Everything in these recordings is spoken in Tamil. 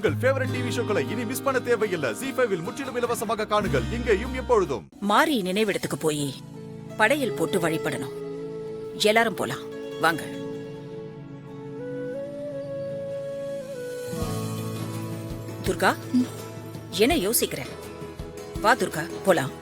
உங்கள் ஃபேவரட் டிவி ஷோக்களை இனி மிஸ் பண்ண தேவையில்லை. ZEE5 இல் முற்றிலும் இலவசமாக காணுங்கள், இங்கேயும் எப்பொழுதும். மாரி நினைவிடத்துக்கு போய் படையல் போட்டு வழிபடணும். எல்லாரும் போலாம் வாங்க. துர்கா, என்ன யோசிக்கிற? வா துர்கா, போலாம்.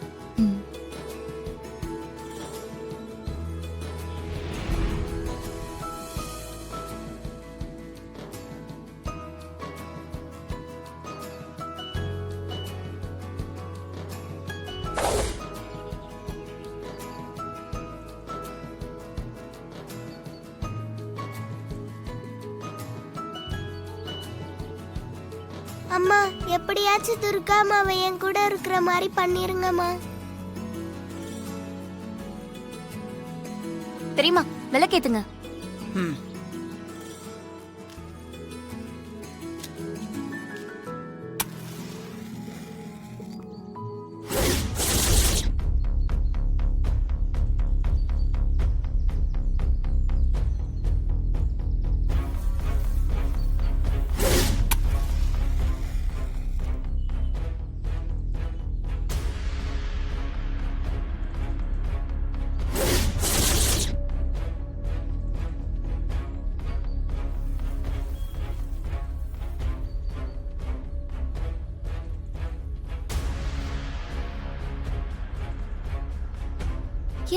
அம்மா, எப்படியாச்சும் துர்கா அம்மாவை என் கூட இருக்கிற மாதிரி பண்ணிருங்கம்மா. தெரியுமா, விளக்கேத்துங்க.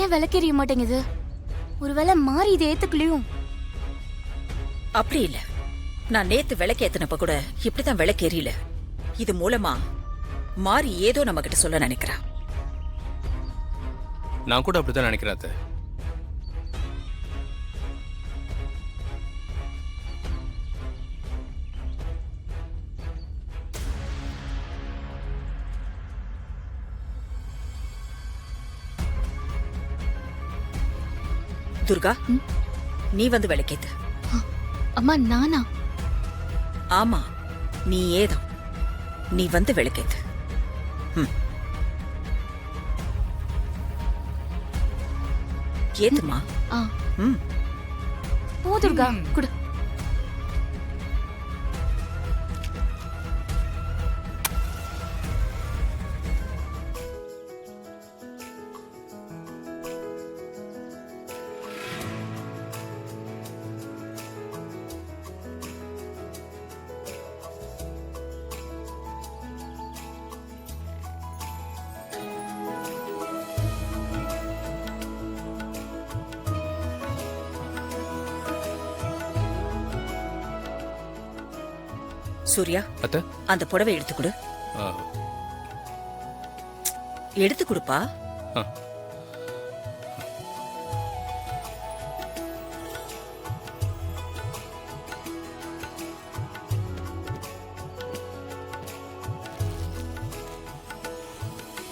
ஏன் விளக்கெரிய மாட்டேங்குது? ஒருவேளை மாறி இதை ஏத்துக்கலையும். அப்படி இல்ல, நான் நேத்து விளக்கேத்தினப்ப கூட இப்படிதான் விளக்கேறியில. இது மூலமா மாறி ஏதோ நம்ம கிட்ட சொல்ல நினைக்கிறா. நான் கூட அப்படித்தான் நினைக்கிறேன் அத்தை. துர்கா, நீ வந்து விளக்கேத்து. அம்மா, நானா? ஆமா, நீ ஏதான். நீ வந்து விளக்கேத்து. ஏத்துமா. போ துர்கா, குடு. சூர்யா, அத்தை, அந்த புடவை எடுத்து கொடு. எடுத்து கொடுப்பா.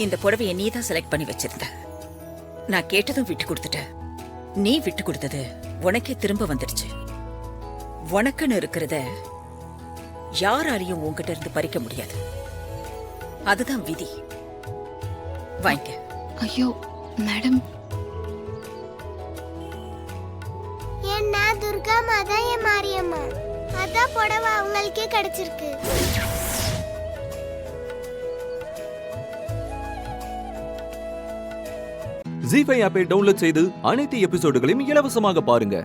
இந்த புடவையை நீ தான் செலக்ட் பண்ணி வச்சிருந்த. நான் கேட்டதும் விட்டு கொடுத்துட்ட. நீ விட்டு கொடுத்தது உனக்கே திரும்ப வந்துடுச்சு. உனக்குன்னு இருக்கிறத யாராலையும் உன்கிட்ட இருந்து பறிக்க முடியாது. அதுதான் விதி. வாங்க. ஐயோ மேடம், ஏன்னா துர்கா அம்மா தான் என் மாரியம்மா. அதான் புடவை அவங்களுக்கே கிடைச்சிருக்கு. ZEE5 ஆப்பை டவுன்லோட் செய்து அனைத்து எபிசோடுகளையும் இலவசமாக பாருங்க.